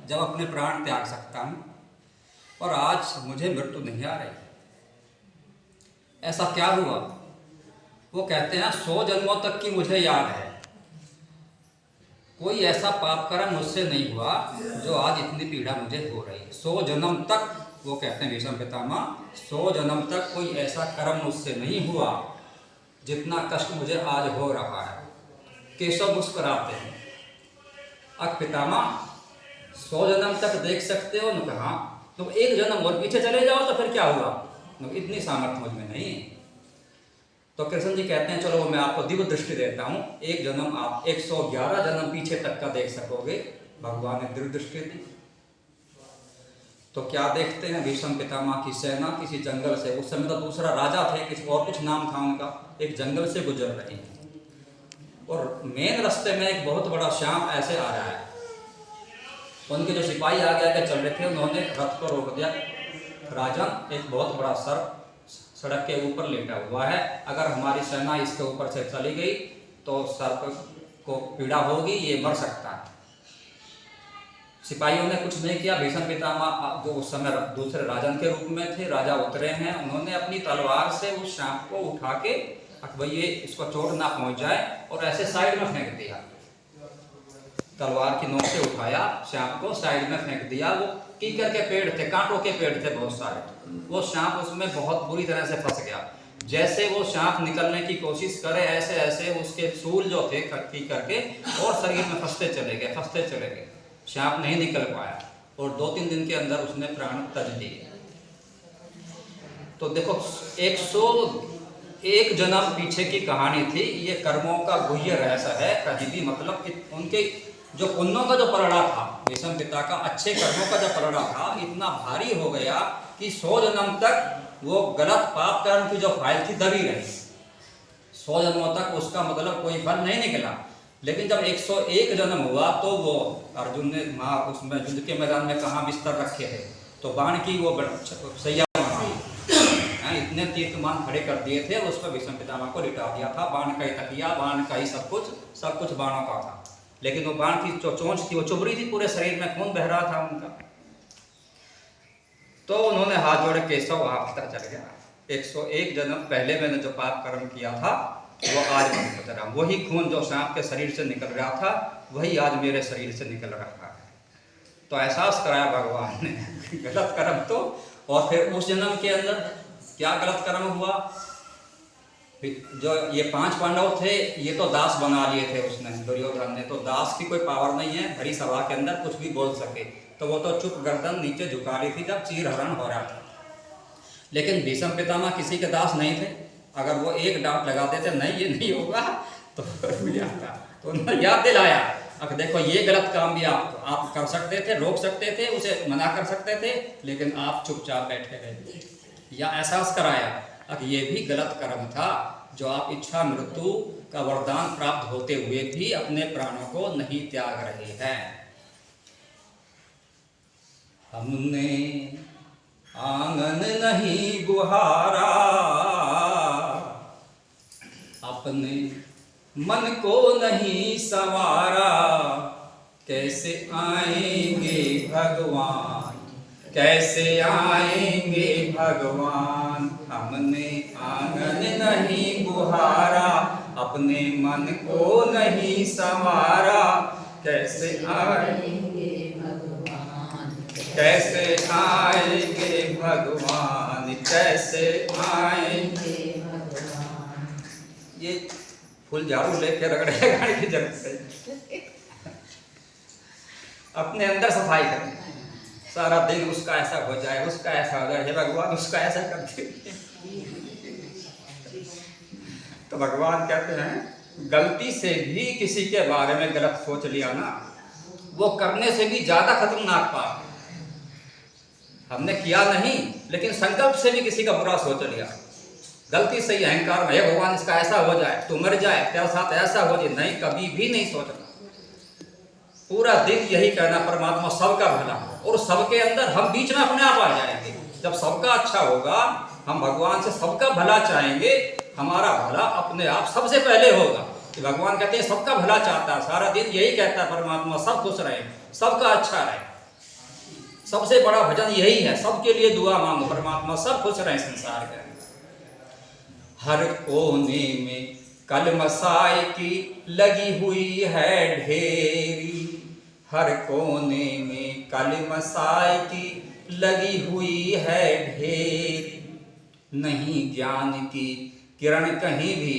जब अपने प्राण त्याग सकता हूँ, और आज मुझे मृत्यु नहीं आ रही। ऐसा क्या हुआ? वो कहते हैं 100 जन्मों तक की मुझे याद है, कोई ऐसा पाप कर्म मुझसे नहीं हुआ जो आज इतनी पीड़ा मुझे हो रही है। 100 जन्म तक, वो कहते हैं भीष्म पितामह, 100 जन्म तक कोई ऐसा कर्म मुझसे नहीं हुआ जितना कष्ट मुझे आज हो रहा है। केशव मुस्कुराते हैं। अब पितामह 100 जन्म तक देख सकते हो? न कहा तुम एक जन्म और पीछे चले जाओ तो फिर क्या हुआ? इतनी सामर्थ्य मुझ में नहीं। तो कृष्ण जी कहते हैं चलो मैं आपको दिव्य दृष्टि देता हूँ, एक जन्म आप 111 जन्म पीछे तक का देख सकोगे। भगवान ने दिव्य दृष्टि दी। तो क्या देखते हैं? भीष्म पितामह की सेना किसी जंगल से, उस समय तो दूसरा राजा थे, किसी और कुछ नाम था उनका, एक जंगल से गुजर रही है, और मेन रास्ते में एक बहुत बड़ा श्याम ऐसे आ रहा है। उनके जो सिपाही आगे आगे चल रहे थे, उन्होंने रथ को रोक दिया। राजन, एक बहुत बड़ा सर्प सड़क के ऊपर लेटा हुआ है, अगर हमारी सेना इसके ऊपर से चली गई तो सर्प को पीड़ा होगी, ये मर सकता है। सिपाहियों ने कुछ नहीं किया। भीष्म पितामह जो उस समय दूसरे राजन के रूप में थे, राजा उतरे हैं, उन्होंने अपनी तलवार से उस सांप को उठा के, भाई ये इसको चोट ना पहुंच जाए, और ऐसे साइड में फेंक दिया। तलवार की नोक से उठाया, सांप को साइड में फेंक दिया। वो कीकर के पेड़ थे, कांटों के पेड़ थे बहुत सारे, वो सांप उसमें बहुत बुरी तरह से फंस गया। जैसे वो सांप निकलने की कोशिश करे, ऐसे ऐसे उसके सूल जो थे कीकर के और शरीर में फंसते चले गए। सांप नहीं निकल पाया, और 2-3 दिन के अंदर उसने प्राण त्याज दिए। तो देखो 101 जन्म पीछे की कहानी थी। ये कर्मों का गुह्य रहस्य है। कहीं भी मतलब कि उनके जो पुण्यों का जो परिणाम था, भीष्म पिता का अच्छे कर्मों का जो परिणाम था, इतना भारी हो गया कि 100 जन्म तक वो गलत पाप कर्म की जो फाइल थी दबी रही। 100 जन्मों तक उसका मतलब कोई फल नहीं निकला। लेकिन जब 101 जन्म हुआ तो वो अर्जुन ने उसमें युद्ध के मैदान में कहाँ बिस्तर रखे थे, तो बाण की वो सैया इतने तीर्थमान खड़े कर दिए थे, उस पर भीष्म पितामह को लिटा दिया था। बाण का ही तकिया, बाण का ही सब कुछ बाणों का था। लेकिन वो बाण की जो चोंच थी वो चुभ रही थी, पूरे शरीर में खून बह रहा था उनका। तो उन्होंने हाथ जोड़े, केशव वहां पता चल गया 101 जन्म पहले मैंने जो पाप कर्म किया था वो आज मैं बता रहा हूँ। वही खून जो सांप के शरीर से निकल रहा था वही आज मेरे शरीर से निकल रहा है। तो एहसास कराया भगवान ने गलत कर्म तो। और फिर उस जन्म के अंदर क्या गलत कर्म हुआ? जो ये 5 पांडव थे, ये तो दास बना लिए थे उसने, दुर्योधन ने। तो दास की कोई पावर नहीं है भरी सभा के अंदर कुछ भी बोल सके, तो वो तो चुप गर्दन नीचे झुका रही थी जब चीरहरण हो रहा था। लेकिन भीष्म पितामह किसी के दास नहीं थे। अगर वो एक डांट लगा देते नहीं ये नहीं होगा तो तो उन्होंने याद दिलाया, अब देखो ये गलत काम भी आप कर सकते थे, रोक सकते थे, उसे मना कर सकते थे, लेकिन आप चुपचाप बैठे रहे। या एहसास कराया अब ये भी गलत कर्म था जो आप इच्छा मृत्यु का वरदान प्राप्त होते हुए भी अपने प्राणों को नहीं त्याग रहे हैं। हमने आंगन नहीं बुहारा, अपने मन को नहीं संवारा, कैसे आएंगे भगवान, कैसे आएंगे भगवान। हमने आंगन नहीं बुहारा, अपने मन को नहीं संवारा, कैसे आएंगे भगवान, कैसे आएंगे भगवान, कैसे आएंगे भगवान। ये फुल झाड़ू लेके रगड़े गाड़ी की जरूरत है। अपने अंदर सफाई करनी, सारा दिन उसका ऐसा हो जाए, उसका ऐसा हो जाए, हे भगवान उसका ऐसा कर दे। तो भगवान कहते हैं गलती से भी किसी के बारे में गलत सोच लिया ना, वो करने से भी ज्यादा खतरनाक पाप। हमने किया नहीं लेकिन संकल्प से भी किसी का बुरा सोच लिया, गलती से ही अहंकार में, हे भगवान इसका ऐसा हो जाए, तू मर जाए, तेरे साथ ऐसा हो जाए, नहीं, कभी भी नहीं सोचना। पूरा दिन यही कहना परमात्मा सबका भला, और सबके अंदर हम बीच में अपने आप आ जाएंगे। जब सबका अच्छा होगा, हम भगवान से सबका भला चाहेंगे, हमारा भला अपने आप सबसे पहले होगा। कि भगवान कहते हैं सबका भला चाहता है, सारा दिन यही कहता है परमात्मा सब खुश रहे, सबका अच्छा रहे। सबसे बड़ा भजन यही है, सबके लिए दुआ मांगो, परमात्मा सब खुश रहे संसार के अंदर। हर कोने में कलमसाई की लगी हुई है ढेरी, हर कोने में कलमसाई की लगी हुई है ढेरी, नहीं ज्ञान की किरण कहीं भी,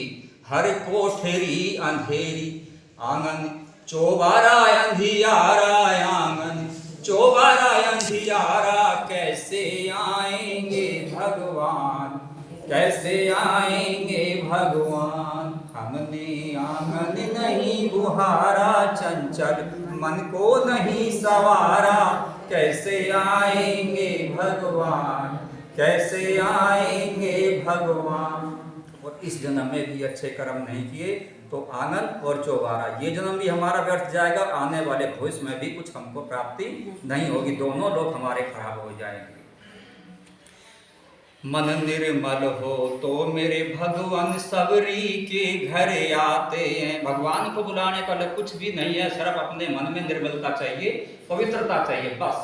हर कोठरी अंधेरी, आंगन चौबारा अंधियारा, आंगन चौबारा अंधियारा, कैसे आएंगे भगवान, कैसे आएंगे भगवान। हमने आंगन नहीं बुहारा, चंचल मन को नहीं सवारा, कैसे आएंगे भगवान, कैसे आएंगे भगवान। और इस जन्म में भी अच्छे कर्म नहीं किए तो आंगन और चौबारा, ये जन्म भी हमारा व्यर्थ जाएगा, आने वाले भविष्य में भी कुछ हमको प्राप्ति नहीं होगी, दोनों लोग हमारे खराब हो जाएंगे। मन निर्मल हो तो मेरे भगवान सबरी के घर आते हैं। भगवान को बुलाने का कुछ भी नहीं है, सिर्फ अपने मन में निर्मलता चाहिए, पवित्रता चाहिए, बस।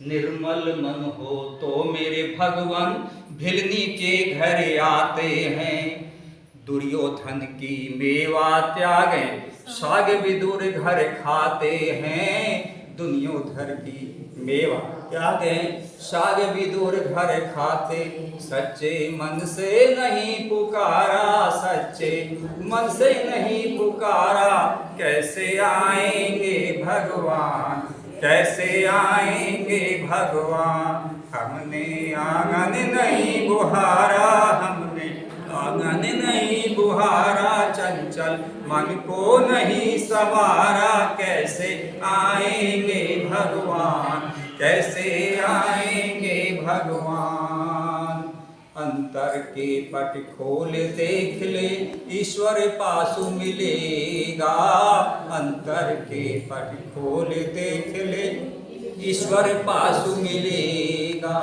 निर्मल मन हो तो मेरे भगवान भिलनी के घर आते हैं, दुर्योधन की मेवा त्यागे साग विदुर घर खाते हैं, दुर्योधन की मेवा त्यागे साग विदुर घर खाते, सच्चे मन से नहीं पुकारा, सच्चे मन से नहीं पुकारा, कैसे आएंगे भगवान, कैसे आएंगे भगवान। हमने आंगन नहीं बुहारा, हमने आंगन नहीं बुहारा, चंचल मन को नहीं सवारा, कैसे आएंगे भगवान, कैसे आएंगे भगवान। अंतर के पट खोल देख ले ईश्वर पासु मिलेगा, अंतर के पट खोल देख ले ईश्वर पासु मिलेगा,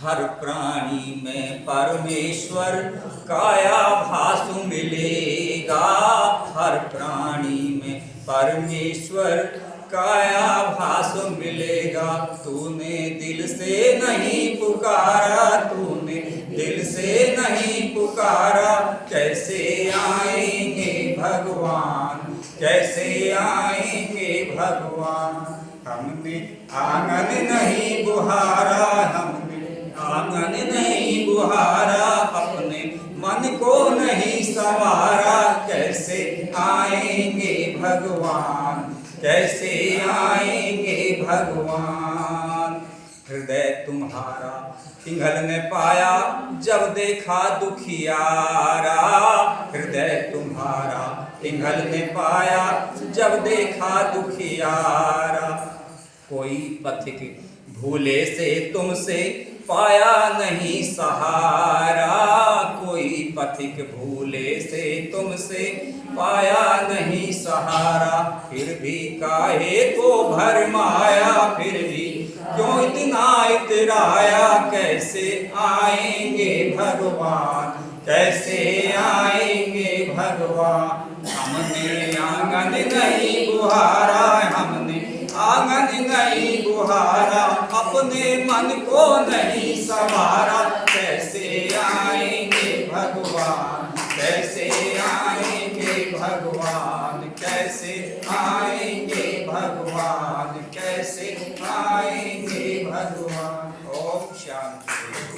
हर प्राणी में परमेश्वर काया भासु मिलेगा, हर प्राणी में परमेश्वर काया भासु मिलेगा। तूने दिल से नहीं पुकारा, तूने दिल से नहीं पुकारा, कैसे आएंगे भगवान, कैसे आएंगे भगवान। हमने आंगन नहीं बुहारा, हमने आंगन नहीं बुहारा, अपने मन को नहीं सवारा, कैसे आएंगे भगवान, कैसे आएंगे भगवान। हृदय तुम्हारा पिंगल ने पाया जब देखा दुखियारा, हृदय तुम्हारा पिंगल ने पाया जब देखा दुखियारा, कोई पथिक भूले से तुमसे पाया नहीं सहारा, कोई पथिक भूले से तुमसे पाया नहीं सहारा, फिर भी काहे को भरमाया, फिर भी क्यों इतना इतराया, कैसे आएंगे भगवान, कैसे आएंगे भगवान। हमने आंगन नहीं बुहारा, हमने आंगन नहीं बुहारा, अपने मन को नहीं संवारा, कैसे आएंगे भगवान, कैसे आएंगे भगवान, कैसे आएंगे भगवान, कैसे आएंगे भगवान। ओम शांति।